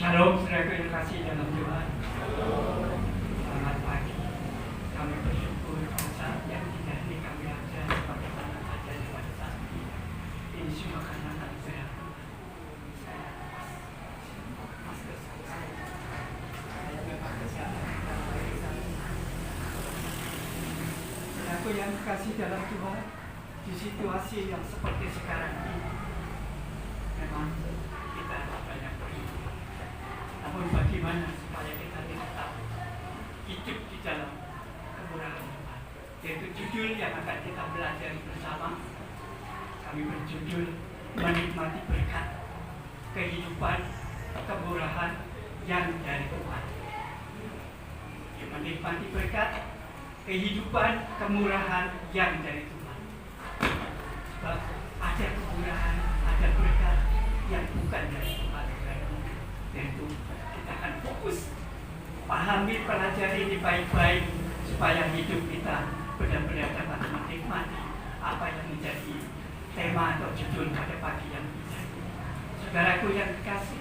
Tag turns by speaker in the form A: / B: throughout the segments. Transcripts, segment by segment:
A: Shalom, saudara yang kasih dalam Tuhan. Selamat pagi. Kami bersyukur saat yang tidak ini kami ajar sebagaimana ajar pada saat ini. Ini semua karena anugerah Tuhan. Saya masker saya memang kesehatan. Saudaraku yang kasih dalam Tuhan, di situasi yang seperti sekarang ini, memang kita banyak bersyukur. Namun bagaimana supaya kita tetap hidup di dalam kemurahan Tuhan? Yaitu judul yang akan kita pelajari bersama. Kami berjudul menikmati berkat kehidupan kemurahan yang dari Tuhan. Menikmati berkat kehidupan kemurahan yang dari Tuhan. Sebab ada kemurahan, ada berkat yang bukan dari Tuhan. Yaitu kita akan fokus pahami, pelajari ini baik-baik supaya hidup kita benar-benar dapat menikmati apa yang menjadi tema atau judul pada pagi yang ini. Saudaraku yang dikasih,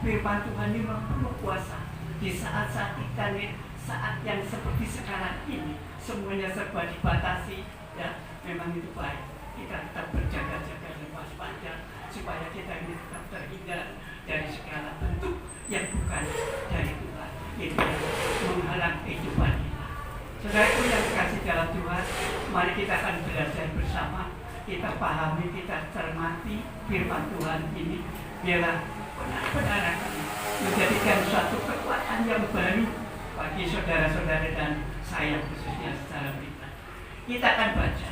A: firman Tuhan ini memang kuasa di saat-saat kita nih, saat yang seperti sekarang ini semuanya serba dibatasi, ya memang itu baik kita tetap berjaga-jaga dan waspada supaya kita ini tetap terhindar dari segala bentuk yang bukan dari Tuhan, itu yang menghalang kehidupan kita. Saudaraku yang dikasih dalam Tuhan, mari kita akan belajar bersama, kita pahami, kita cermati firman Tuhan ini, biarlah benar-benar akan menjadikan suatu kekuatan yang baru bagi saudara-saudara dan saya khususnya secara pribadi. Kita akan baca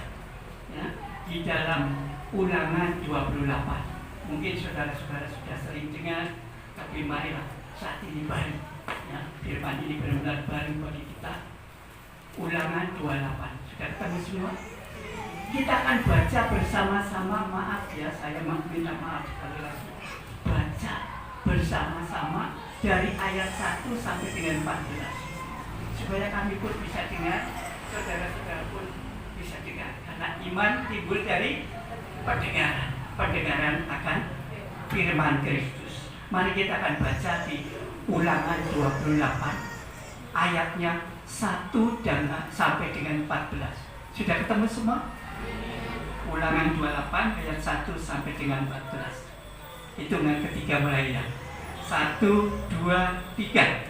A: ya, di dalam Ulangan 28. Mungkin saudara-saudara sudah sering dengar, tapi marilah saat ini baru. Ya, firman ini benar-benar baru bagi kita. Ulangan 28. Sudah ketemu semua? Kita akan baca bersama-sama. Maaf ya, saya minta maaf sekali lagi. Baca bersama-sama dari ayat 1 sampai dengan 14. Supaya kami pun bisa dengar, saudara-saudara pun bisa dengar. Karena iman timbul dari pendengaran akan firman Kristus. Mari kita akan baca di Ulangan 28 ayatnya 1 dan sampai dengan 14. Sudah ketemu semua? Ulangan 28 ayat 1 sampai dengan 14. Hitungan ketiga mulai ya. 1, 2, 3.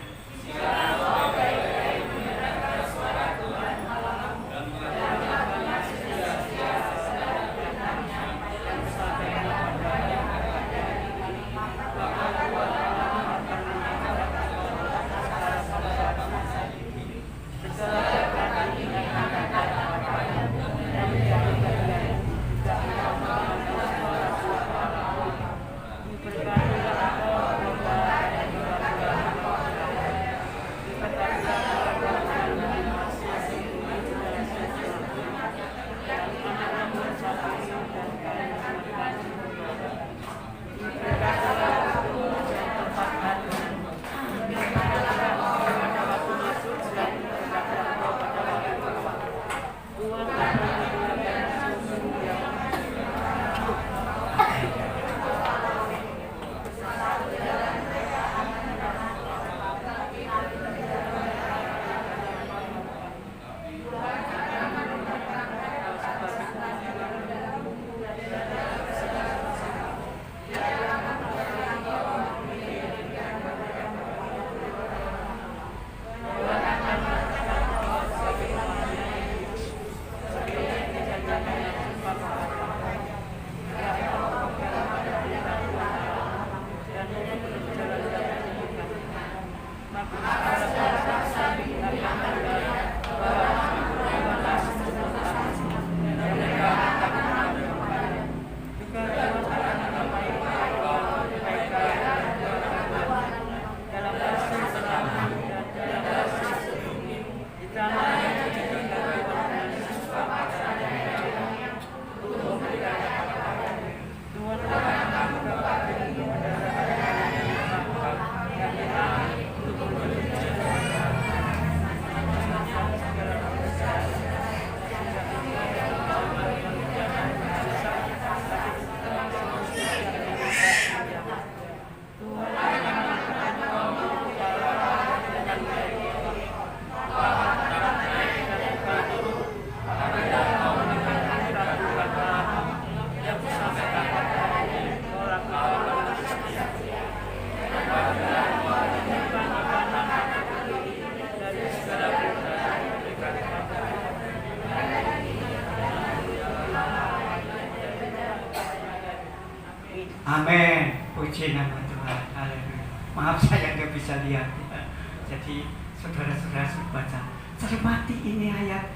A: Puji nama Tuhan, haleluya. Maaf saya nggak bisa lihat ya. Jadi saudara-saudara sudah baca, cermati ini ayat,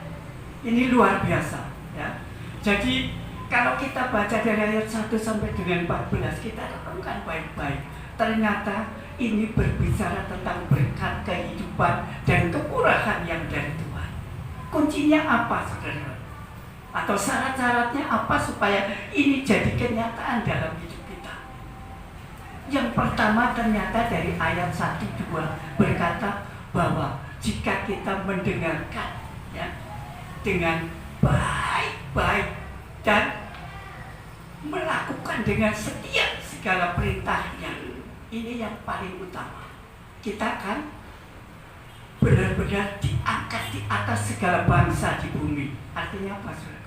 A: ini luar biasa ya. Jadi kalau kita baca dari ayat 1 sampai dengan 14, kita renungkan baik-baik. Ternyata ini berbicara tentang berkat kehidupan dan kemurahan yang dari Tuhan. Kuncinya apa, saudara? Atau syarat-syaratnya apa supaya ini jadi kenyataan dalam hidup kita? Yang pertama ternyata dari ayat 1-2 berkata bahwa jika kita mendengarkan ya, dengan baik-baik dan melakukan dengan setia segala perintahnya, ini yang paling utama. Kita akan benar-benar diangkat di atas segala bangsa di bumi. Artinya apa, saudara?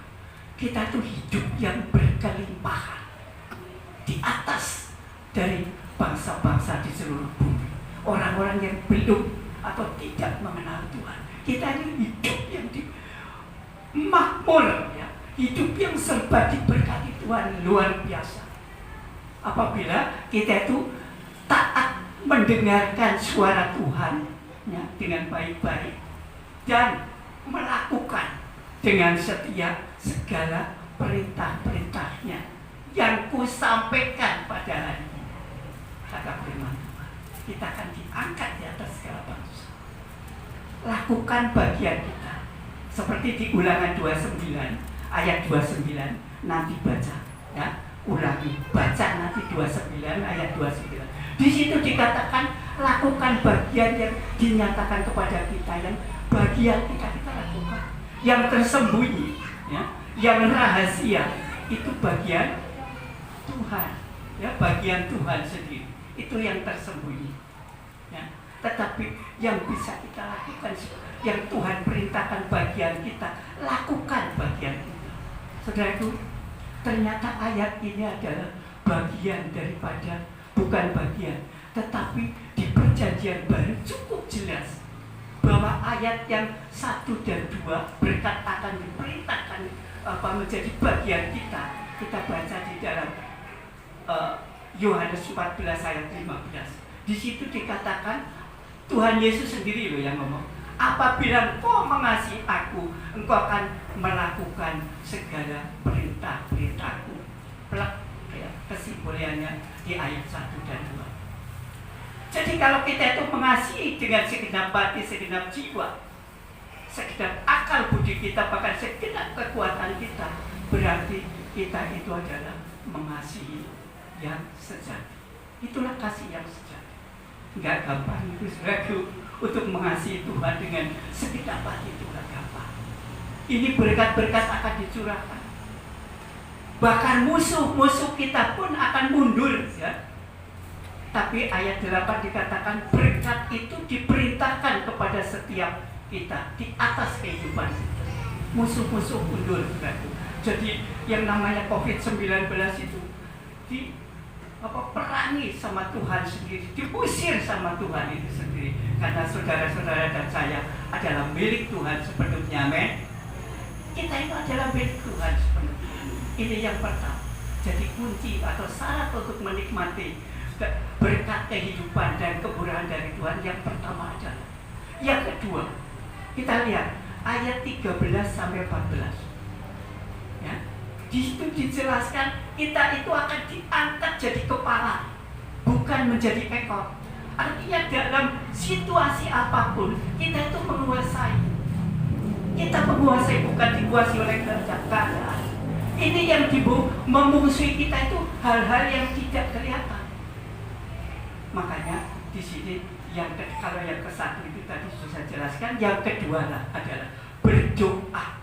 A: Kita tuh hidup yang berkelimpahan di atas dari bangsa-bangsa di seluruh bumi. Orang-orang yang belum atau tidak mengenal Tuhan, kita ini hidup yang makmur ya, hidup yang serba diberkati Tuhan, luar biasa. Apabila kita itu taat mendengarkan suara Tuhan ya, dengan baik-baik dan melakukan dengan setia segala perintah-perintahnya yang kusampaikan pada hari ini, kata firman Tuhan, kita akan diangkat di atas segala bangsa. Lakukan bagian kita seperti di Ulangan 29 ayat 29, nanti baca ya, ulangi, baca nanti 29 ayat 29. Di situ dikatakan lakukan bagian yang dinyatakan kepada kita, yang bagian kita lakukan, yang tersembunyi ya, yang rahasia itu bagian Tuhan ya, bagian Tuhan sendiri, itu yang tersembunyi ya. Tetapi yang bisa kita lakukan, yang Tuhan perintahkan bagian kita, lakukan bagian kita. Saudaraku, ternyata ayat ini adalah bagian daripada, bukan bagian, tetapi di perjanjian baru cukup jelas bahwa ayat yang 1 dan 2 berkat akan diperintahkan menjadi bagian kita. Kita baca di dalam Yohanes 14 ayat 15. Di situ dikatakan, Tuhan Yesus sendiri loh yang ngomong, apabila engkau mengasihi aku, engkau akan melakukan segala perintah-perintahku. Plak ya, kesimpulannya di ayat 1 dan 2. Jadi kalau kita itu mengasihi dengan segenap hati, segenap jiwa, segenap akal budi kita, bahkan segenap kekuatan kita, berarti kita itu adalah mengasihi yang sejati. Itulah kasih yang sejati. Enggak gampang itu, saudaraku, untuk mengasihi Tuhan dengan segenap hati itu enggak gampang. Ini berkat-berkat akan dicurahkan. Bahkan musuh-musuh kita pun akan mundur ya. Tapi ayat 8 dikatakan berkat itu diperintahkan kepada setiap kita di atas kehidupan kita. Musuh-musuh mundur. Jadi yang namanya COVID-19 itu perangi sama Tuhan sendiri, diusir sama Tuhan itu sendiri. Karena saudara-saudara dan saya adalah milik Tuhan sepenuhnya, amin. Kita itu adalah milik Tuhan sepenuhnya. Ini yang pertama. Jadi kunci atau syarat untuk menikmati berkat kehidupan dan kemurahan dari Tuhan yang pertama adalah. Yang kedua, kita lihat ayat 13 sampai 14. Ya. Di situ dijelaskan kita itu akan diangkat jadi kepala, bukan menjadi ekor. Artinya dalam situasi apapun kita itu menguasai. Kita menguasai, bukan dikuasai oleh keadaan. Ini yang memusuhi kita itu hal-hal yang tidak kelihatan. Makanya di sini kalau yang ke-1 itu tadi sudah saya jelaskan, yang kedua adalah berdoa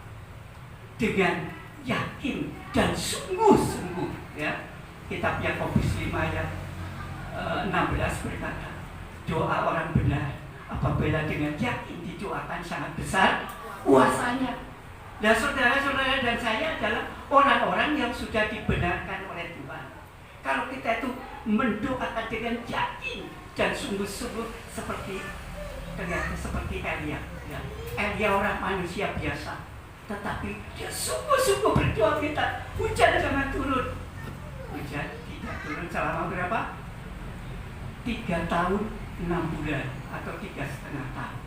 A: dengan yakin dan sungguh-sungguh ya. Kitab Yakobus 5 ayat 16 berkata, doa orang benar apabila dengan yakin didoakan sangat besar kuasanya. Nah, saudara-saudara dan saya adalah orang-orang yang sudah dibenarkan oleh Tuhan. Kalau kita itu mendoakan dengan yakin dan sungguh-sungguh seperti Elia ya. Elia orang manusia biasa, tetapi dia sungguh-sungguh berdoa minta hujan jangan turun. Hujan tidak turun selama berapa? 3 tahun 6 bulan atau 3,5 tahun.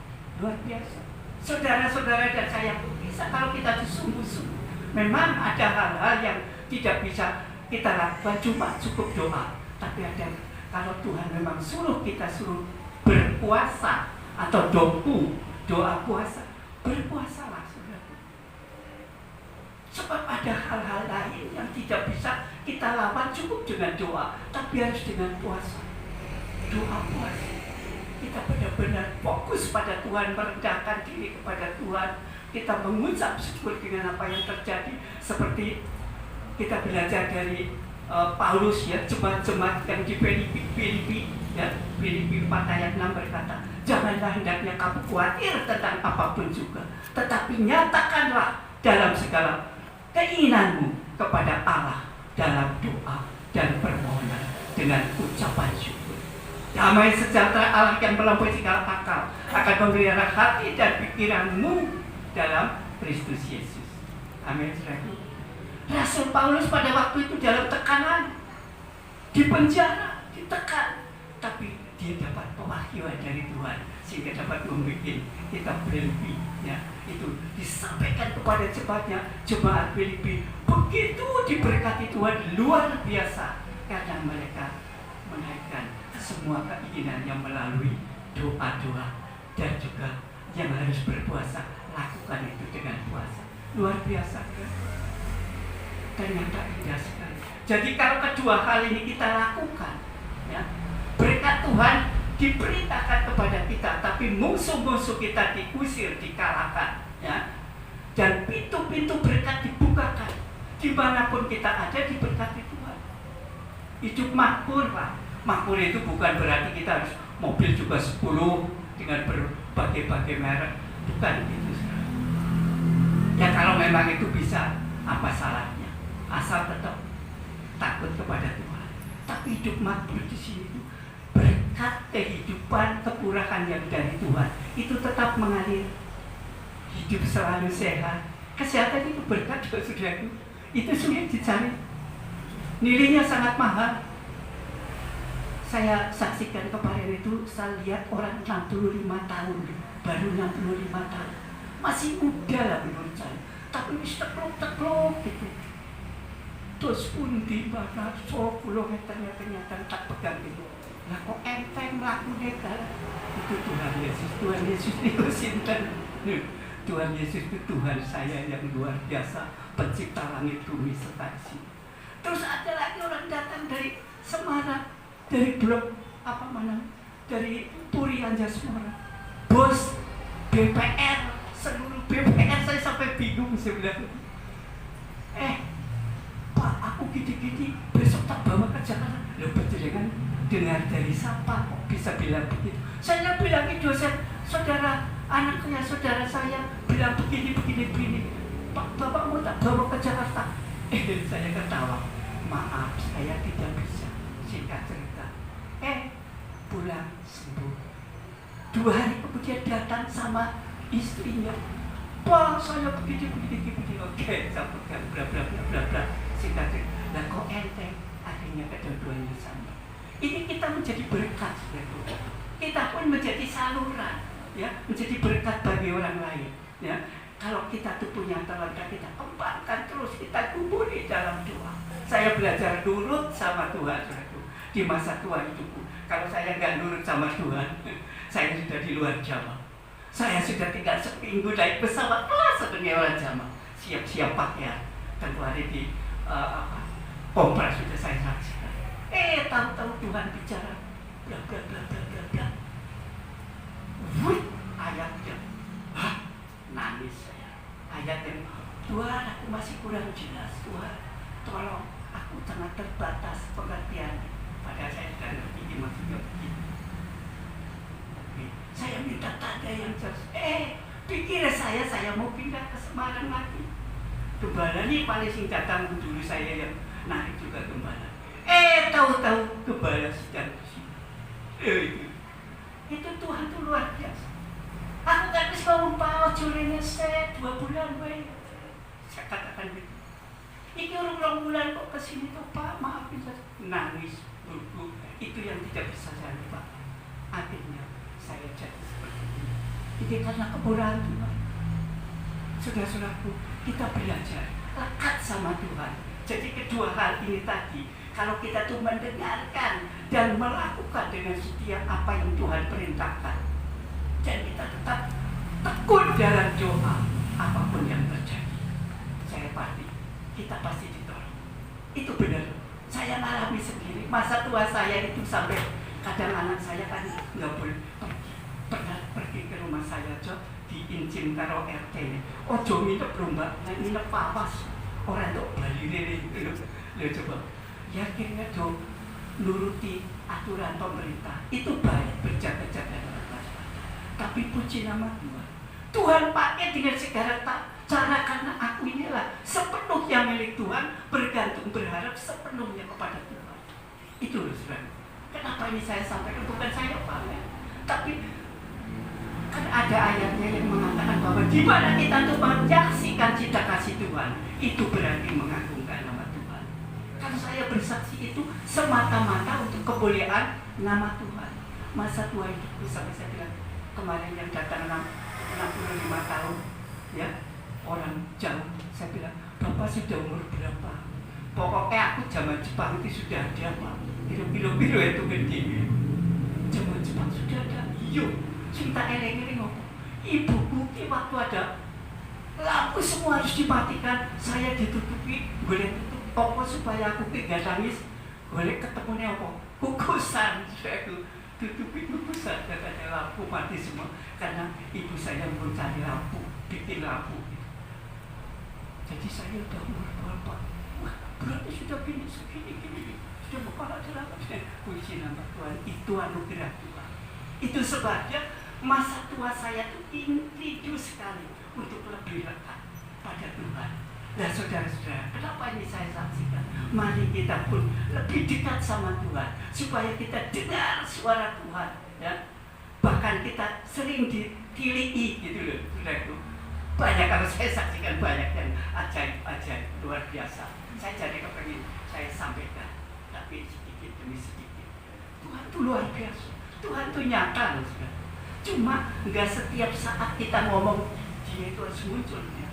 A: Luar biasa. Saudara-saudara dan saya pun bisa kalau kita sungguh-sungguh. Memang ada hal-hal yang tidak bisa kita lakukan cuma cukup doa. Tapi ada kalau Tuhan memang suruh kita suruh berpuasa atau doa puasa, berpuasalah saudara. Sebab ada hal-hal lain yang tidak bisa kita lawan cukup dengan doa, tapi harus dengan puasa. Doa puasa. Kita benar-benar fokus pada Tuhan, merendahkan diri kepada Tuhan. Kita mengucap syukur dengan apa yang terjadi. Seperti kita belajar dari Paulus ya, jemaat-jemaat yang di Filipi ya, Filipi 4 ayat 6 berkata, janganlah hendaknya kamu khawatir tentang apapun juga, tetapi nyatakanlah dalam segala keinginanmu kepada Allah dalam doa dan permohonan dengan ucapan syukur. Damai sejahtera Allah yang melampaui segala akal akan memelihara hati dan pikiranmu dalam Kristus Yesus. Amin. Rasul Paulus pada waktu itu dalam tekanan, di penjara, ditekan, tapi dia dapat pewahyuan dari Tuhan sehingga dapat membuat kita Filipi ya, itu disampaikan kepada jemaat Filipi. Begitu diberkati Tuhan luar biasa karena mereka menaikkan semua keinginannya melalui doa-doa dan juga yang harus berpuasa, lakukan itu dengan puasa. Luar biasa kan? Ternyata indah sekali. Jadi kalau kedua hal ini kita lakukan ya, berkat Tuhan diberitakan kepada kita, tapi musuh-musuh kita diusir, dikalahkan ya. Dan pintu-pintu berkat dibukakan. Dimanapun kita ada diberkati Tuhan. Hidup makmur lah. Makmur itu bukan berarti kita harus mobil juga 10 dengan berbagai-bagai merek. Bukan itu. Ya kalau memang itu bisa, apa salahnya? Asal tetap takut kepada Tuhan. Tapi hidup makmur di sini itu berkat kehidupan kekurahan yang dari Tuhan itu tetap mengalir. Hidup selalu sehat. Kesehatan itu berkat juga saudaraku. Itu sulit dicari. Nilainya sangat mahal. Saya saksikan kemarin itu, saya lihat orang 65 tahun, baru 65 tahun. Masih muda lah menurut saya. Tapi bisa tekluk-tekluk gitu. Terus pun di mana 10 meternya ternyata tak pegang itu. Lah kok enteng lakunya kan? Itu Tuhan Yesus. Tuhan Yesus itu sinten. Tuhan Yesus itu Tuhan saya yang luar biasa, pencipta langit bumi serta isi. Terus ada lagi orang datang dari Semarang, dari blok apa mana, dari Puri Anjasmara, bos BPR, seluruh BPR. Saya sampai bingung sebenarnya. Pak, aku gini-gini besok tak bawa ke Jakarta. Loh, berjalan dengar dari siapa kok bisa bilang begitu? Saya bilang ke dosen, saudara anaknya saudara saya bilang begini. Pak, bapak mau tak bawa ke Jakarta? Saya ketawa. Maaf, saya tidak bisa. Singkat cerita, pulang sembuh. 2 hari kemudian datang sama istrinya. Pak, saya begini. Oke, sampaikan bla bla. Singkat cerita, nah kok enteng? Akhirnya kedua-duanya sama. Ini kita menjadi berkat, saudara. Kita pun menjadi saluran, ya, menjadi berkat bagi orang lain, ya. Kalau kita tuh punya talenta, kita kembangkan terus, kita kuburi dalam doa. Saya belajar nurut sama Tuhan, saudara. Di masa tua hidupku, kalau saya nggak nurut sama Tuhan, saya sudah di luar Jawa. Saya sudah tinggal seminggu naik pesawat kelas sebagai orang Jawa, siap-siap pakaian. Tentu hari di kompres sudah saya saksikan. Tahu-tahu Tuhan bicara, bla. Ayatnya, nangis saya. Ayatnya, Tuhan, aku masih kurang jelas. Tuhan, tolong, aku sangat terbatas pengertiannya. Padahal saya sudah ngerti maksudnya begini. Saya minta tanda yang jelas. Pikir saya mau pindah ke Semarang lagi. Gembala nih paling sing datang dulu saya yang narik juga gembala. Tahu-tahu gembala sedang di sini. Itu Tuhan tuh luar biasa. Aku kan bisa ngomong jurenya saya 2 bulan baik. Saya katakan gitu. Ini orang bulan kok kesini tuh Pak, maafin saya. Nangis leluhurku itu yang tidak bisa saya lupa. Akhirnya saya jadi seperti ini. Ini karena kemurahan Tuhan. Saudara-saudaraku, kita belajar lekat sama Tuhan. Jadi kedua hal ini tadi, kalau kita tuh mendengarkan dan melakukan dengan setia apa yang Tuhan perintahkan, dan kita tetap tekun dalam doa, apapun yang terjadi, saya pasti kita pasti ditolong. Itu benar. Saya alami sendiri. Masa tua saya itu sampai kadang anak saya kan nggak boleh pergi ke rumah saya aja diincin karo RT. Ojo minum lomba, minum papas. Orang tuh bali lele gitu. Lihat coba. Yakinnya tuh nuruti aturan pemerintah. Itu baik, berjaga-jaga. Tapi puji nama Tuhan. Tuhan pakai dengan segala cara karena aku inilah sepenuhnya milik Tuhan, bergantung berharap sepenuhnya kepada Tuhan. Itu loh saudara. Kenapa ini saya sampaikan? Bukan saya pamer, tapi kan ada ayatnya yang mengatakan bahwa di mana kita untuk menyaksikan cinta kasih Tuhan, itu berarti mengagungkan nama Tuhan. Kan saya bersaksi itu semata-mata untuk kemuliaan nama Tuhan. Masa tua hidupku sampai saya bilang kemarin yang datang 65 tahun, ya orang jauh, saya bilang Bapak sudah umur berapa? Pokoknya aku zaman Jepang itu sudah ada Pak. Biru-biru itu gede. Zaman Jepang sudah ada. Iyo, cinta eleng-eleng ngomong. Ibuku waktu ada lampu semua harus dimatikan, saya ditutupi, boleh tutup apa supaya aku tidak nangis, boleh ketemunya apa? Kukusan, saya tutupi kukusan, katanya lampu mati semua, karena ibu saya mencari lampu, bikin lampu. Jadi saya udah umur berapa? Wah, berarti sudah gini, sudah kepala jerawat. Puji nama Tuhan, itu anugerah Tuhan. Itu sebabnya masa tua saya itu rindu sekali untuk lebih lekat pada Tuhan. Nah saudara-saudara, kenapa ini saya saksikan? Mari kita pun lebih dekat sama Tuhan, supaya kita dengar suara Tuhan, ya. Bahkan kita sering ditilihi gitu loh, saudaraku. Banyak, kalau saya saksikan banyak yang ajaib-ajaib luar biasa. Saya jadi kepengin saya sampaikan, tapi sedikit demi sedikit. Tuhan itu luar biasa, Tuhan itu nyata loh, saudara. Cuma nggak setiap saat kita ngomong dia itu harus muncul, ya.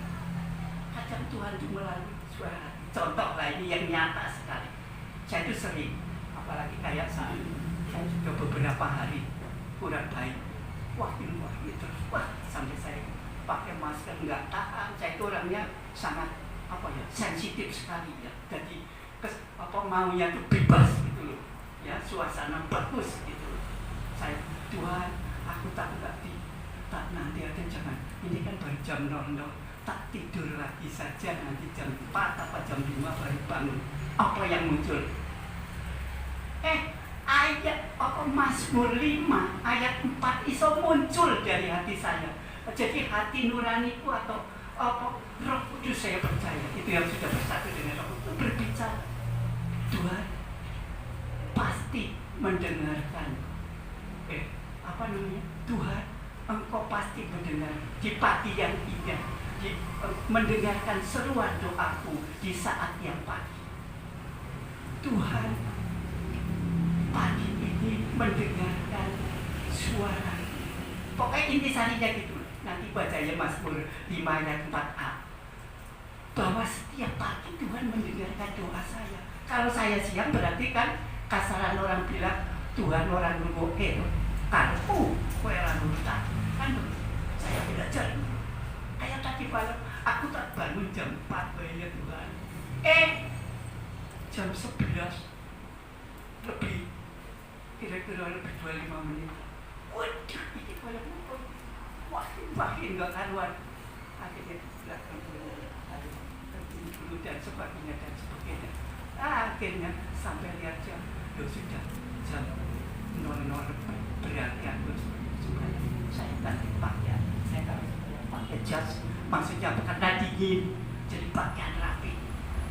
A: Kadang Tuhan itu melalui suara hati. Contoh lah ini yang nyata sekali. Saya itu sering, apalagi kayak saya sudah beberapa hari kurang baik. Wah ini terus, wah sampai saya pakai masker nggak tahan. Saya itu orangnya sangat sensitif sekali, ya. Jadi maunya itu bebas gitu loh, ya, suasana bagus gitu loh. Saya Tuhan, aku tak nanti ada jangan. Ini kan baru jam 00, tak tidur lagi saja, nanti jam 4 apa jam 5 baru bangun. Apa yang muncul? Ayat Mazmur 5 ayat 4 iso muncul dari hati saya. Jadi hati nuraniku atau Roh Kudus, saya percaya itu yang sudah bersatu dengan Roh Kudus berbicara. Tuhan pasti mendengarkan. Tuhan, Engkau pasti mendengar di pagi yang indah, mendengarkan seruan doaku di saat yang pagi. Tuhan pagi ini mendengarkan suara. Pokoknya intisarinya gitu. Nanti baca ya Mazmur 5 ayat 4a. Bahwa setiap pagi Tuhan mendengarkan doa saya. Kalau saya siang berarti kan kasaran orang bilang Tuhan orang nunggu karpu kowe ora nurutan. Kan saya belajar. Kayak tadi malam aku tak bangun jam 4 ya Tuhan. Jam 11 lebih, kira-kira lebih 25 menit. Waduh, ini malam wah enggak karuan. Akhirnya belakang dulu dan sebagainya. Akhirnya sampai lihat jam, sudah jam 00 berarti aku supaya saya ganti pakaian. Saya harus pakai jas, maksudnya karena dingin, jadi pakaian rapi.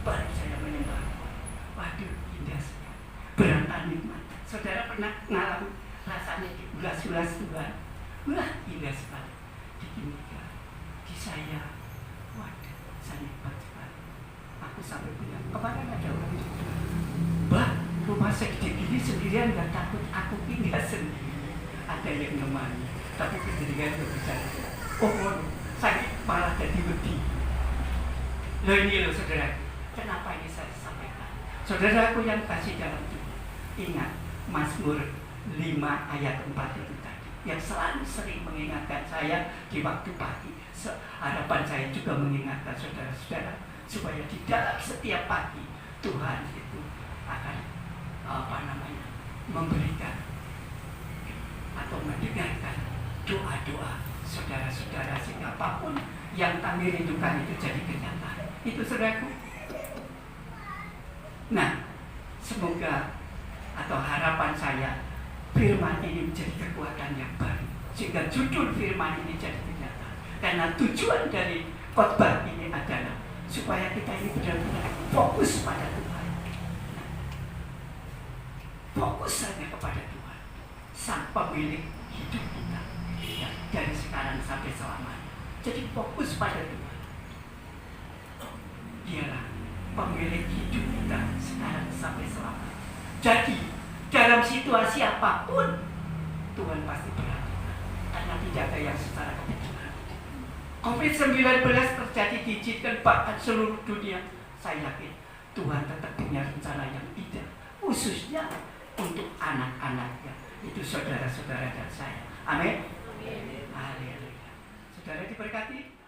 A: Baru saya menyembah. Waduh, indah sekali, berantan nikmat. Saudara pernah ngalamin rasanya diulas-ulas Tuhan? Wah, indah sekali. Di saya, waduh, saya nikmat sekali. Aku sampai bilang, kemarin ada orang juga, Mbak, rumah segede gini sendirian nggak takut, aku tinggal sendiri. Ada yang nemani, tapi kemudian nggak bisa. Oh, sakit malah jadi wedi. Loh ini loh saudara, kenapa ini saya sampaikan? Saudaraku yang kasih dalam Tuhan, ingat Mazmur 5 ayat 4 itu tadi, yang selalu sering mengingatkan saya di waktu pagi. Harapan saya juga mengingatkan saudara-saudara supaya di dalam setiap pagi Tuhan itu akan memberikan atau mendengarkan doa-doa saudara-saudara, sehingga apapun yang kami rindukan itu jadi kenyataan. Itu saudaraku. Nah, semoga atau harapan saya firman ini menjadi kekuatan yang baru, sehingga judul firman ini jadi kenyataan. Karena tujuan dari khotbah ini adalah supaya kita ini benar-benar fokus pada Tuhan. Fokus saja kepada Tuhan, Sang Pemilik hidup kita, ya, dari sekarang sampai selamanya. Jadi fokus pada Tuhan. Dialah pemilik hidup kita sekarang sampai selamanya. Jadi dalam situasi apapun Tuhan pasti perhatikan, karena tidak ada yang secara kebetulan. COVID-19 terjadi diizinkan bahkan seluruh dunia. Saya yakin Tuhan tetap punya rencana yang indah, khususnya untuk anak-anaknya, itu saudara-saudara dan saya. Amin. Haleluya. Saudara diberkati.